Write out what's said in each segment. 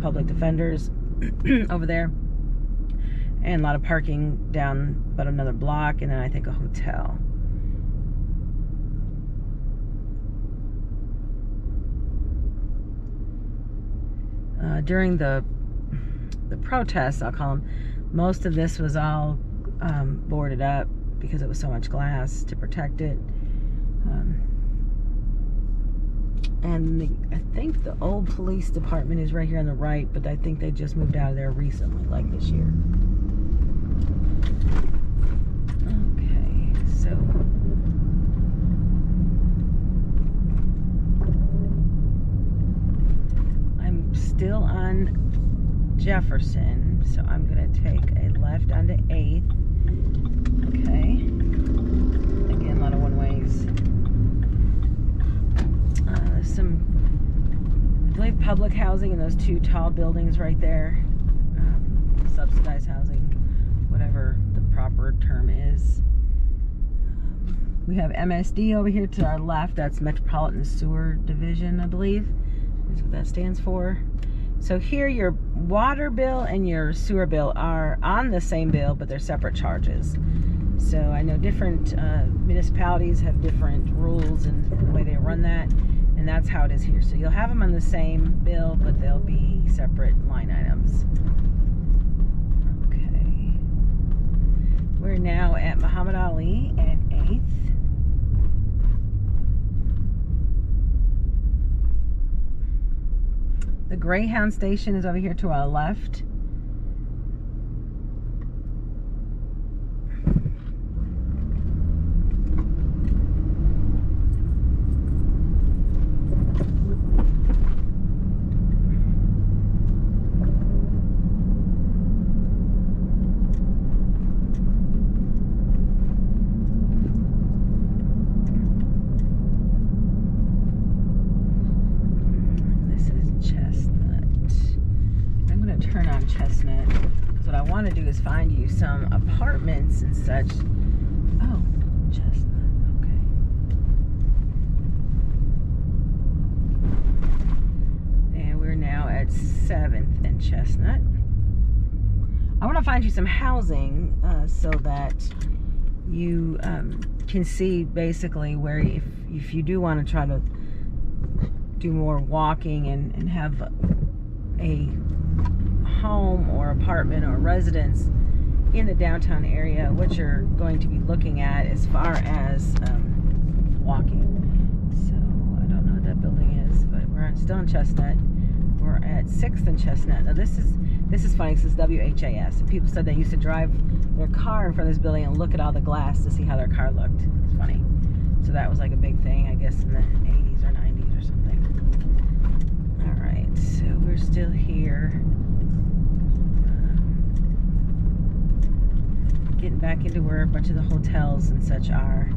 public defenders over there. And a lot of parking down about another block, and then I think a hotel. During the protests, I'll call them, most of this was all boarded up because it was so much glass to protect it. And I think the old police department is right here on the right, but I think they just moved out of there recently, like this year. Okay, so I'm still on Jefferson, so I'm gonna take a left onto 8th. Okay, again, a lot of one-ways. There's some, I believe, public housing in those 2 tall buildings right there. Subsidized housing, whatever the proper term is. We have MSD over here to our left. That's Metropolitan Sewer Division, I believe, is what that stands for. So here your water bill and your sewer bill are on the same bill, but they're separate charges. So I know different municipalities have different rules and the way they run that, and that's how it is here. So you'll have them on the same bill, but they'll be separate line items. Okay. We're now at Muhammad Ali and 8th. The Greyhound station is over here to our left. Find you some apartments and such. Oh, Chestnut, okay. And we're now at 7th and Chestnut. I want to find you some housing so that you can see basically where if you do want to try to do more walking and have a home or apartment or residence in the downtown area, what you're going to be looking at as far as walking. So I don't know what that building is, but we're still in Chestnut. We're at 6th and Chestnut. Now this is funny. This is WHAS. And people said they used to drive their car in front of this building and look at all the glass to see how their car looked. It's funny. So that was like a big thing, I guess, in the 80s or 90s or something. All right, so we're still here. Getting back into where a bunch of the hotels and such are.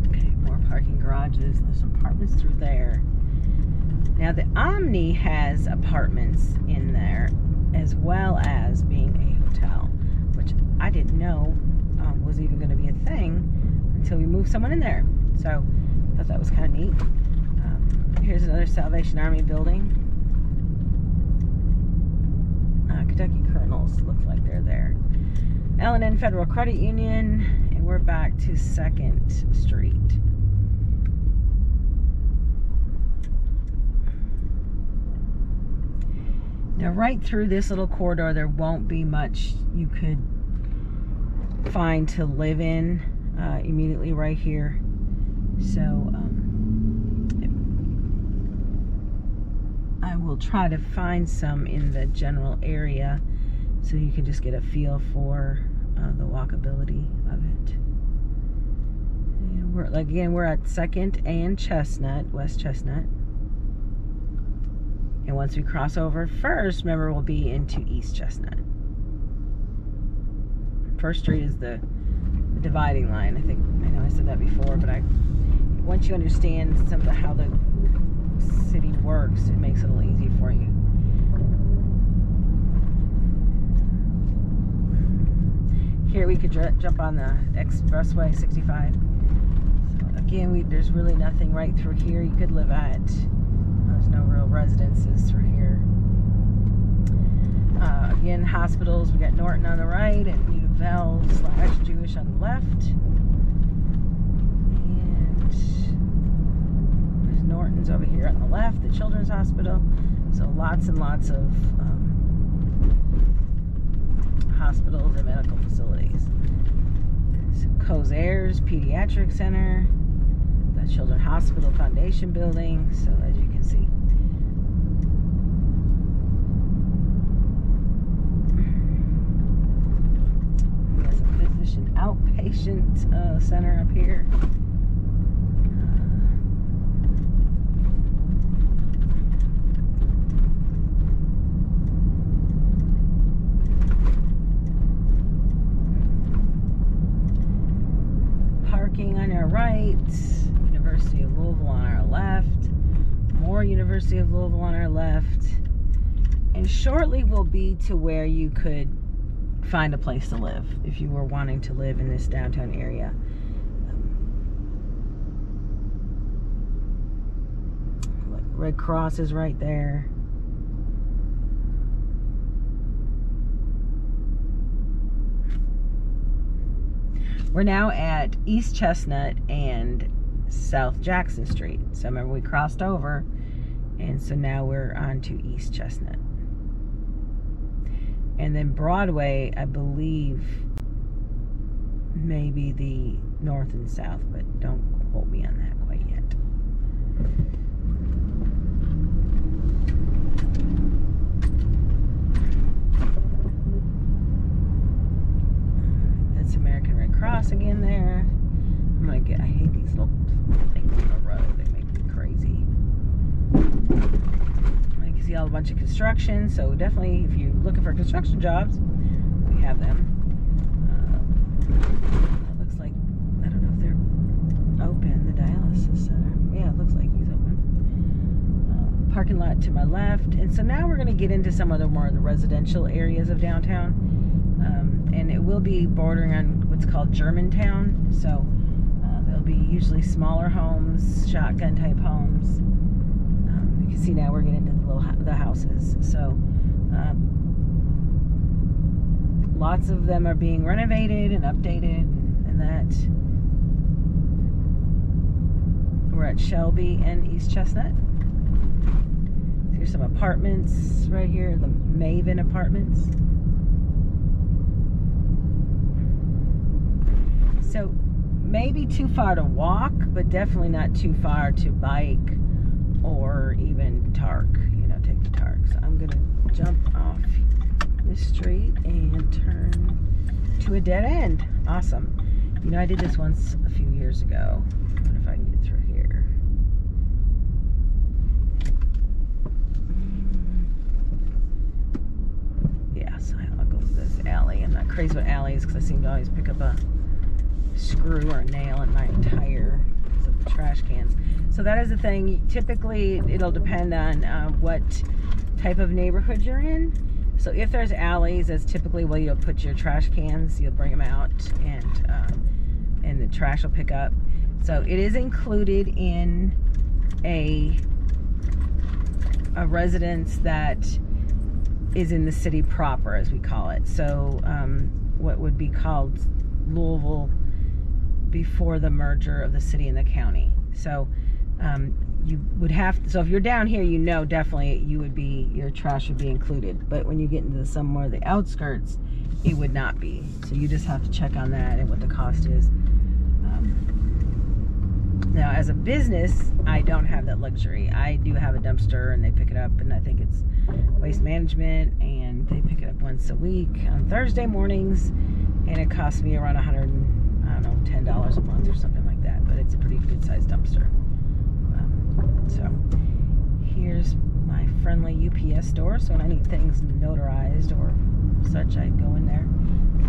Okay, more parking garages. There's some apartments through there. Now the Omni has apartments in there as well as being a hotel, which I didn't know was even going to be a thing until we moved someone in there. So I thought that was kind of neat. Here's another Salvation Army building. Kentucky Colonels looks like they're there. L&N Federal Credit Union, and we're back to 2nd Street. Now right through this little corridor there won't be much you could find to live in immediately right here. So I will try to find some in the general area so you can just get a feel for the walkability of it. And we're at 2nd and Chestnut, West Chestnut. And once we cross over First, remember, we'll be into East Chestnut. First Street is the dividing line. I know I said that before, but once you understand some of how the city works, it makes it a little easy for you. Here we could jump on the expressway 65. So again, there's really nothing right through here you could live at. There's no real residences through here. Again, hospitals, we got Norton on the right and Nouvelle/Jewish on the left. And there's Norton's over here on the left, the Children's Hospital. So lots and lots of hospitals and medical facilities. So Cozairs Pediatric Center, the Children's Hospital Foundation building. So as you can see, there's a physician outpatient center up here. On our right, University of Louisville on our left, more University of Louisville on our left, and shortly will be to where you could find a place to live if you were wanting to live in this downtown area. Like Red Cross is right there. We're now at East Chestnut and South Jackson Street. So remember, we crossed over, and so now we're on to East Chestnut. And then Broadway, I believe, may be the north and south, but don't quote me on that quite yet. American Red Cross again there. I hate these little things on the road. They make me crazy. You can see all a bunch of construction. So definitely, if you're looking for construction jobs, we have them. It looks like, I don't know if they're open, the dialysis center. Yeah, it looks like he's open. Parking lot to my left. And so now we're going to get into some of the more of the residential areas of downtown. And it will be bordering on what's called Germantown. So there'll be usually smaller homes, shotgun type homes. You can see now we're getting into the houses. So lots of them are being renovated and updated, and that. We're at Shelby and East Chestnut. Here's some apartments right here, the Maven Apartments. So maybe too far to walk, but definitely not too far to bike or even take the TARC. So I'm gonna jump off this street and turn to a dead end. Awesome. I did this once a few years ago. I wonder if I can get through here. Yeah, so I'll go through this alley. I'm not crazy about alleys because I seem to always pick up a screw or a nail in my tire because of the trash cans. So that is the thing. Typically, it'll depend on what type of neighborhood you're in. So if there's alleys, that's typically where you'll put your trash cans. You'll bring them out, and the trash will pick up. So it is included in a residence that is in the city proper, as we call it. So what would be called Louisville before the merger of the city and the county. So you would have to, so if you're down here, definitely your trash would be included. But when you get into somewhere the outskirts, it would not be. So you just have to check on that and what the cost is. Now, as a business, I don't have that luxury. I do have a dumpster, and they pick it up, and I think it's Waste Management, and they pick it up once a week on Thursday mornings, and it costs me around $10 a month or something like that. But it's a pretty good sized dumpster. So here's my friendly UPS store. So when I need things notarized or such, I go in there.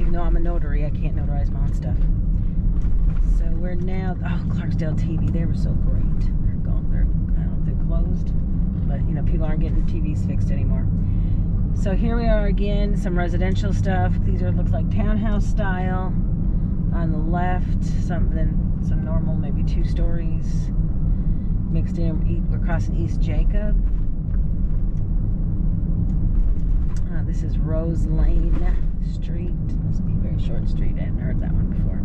Even though I'm a notary, I can't notarize my own stuff. So we're now, Clarksdale TV, they were so great. They're gone. I don't know if they're closed, but people aren't getting TVs fixed anymore. So here we are again, some residential stuff. These are, looks like townhouse style. On the left, some normal, maybe 2 stories. Mixed in, we're crossing East Jacob. This is Rose Lane Street. Must be a very short street. I hadn't heard that one before.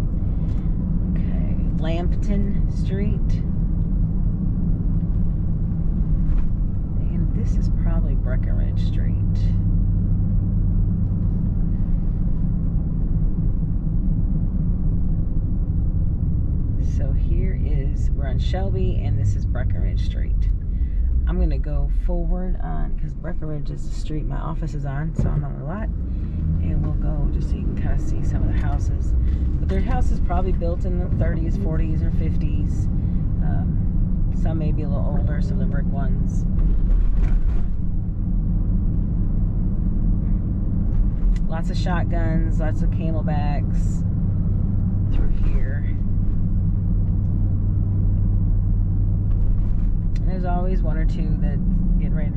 Okay, Lambton Street. And this is probably Breckenridge Street. So here is, we're on Shelby, and this is Breckenridge Street. I'm going to go forward on, because Breckenridge is the street my office is on, so I'm on a lot. And we'll go just so you can kind of see some of the houses. But their houses probably built in the 30s, 40s, or 50s. Some may be a little older, some of the brick ones. Lots of shotguns, lots of camelbacks through here. And there's always 1 or 2 that get ready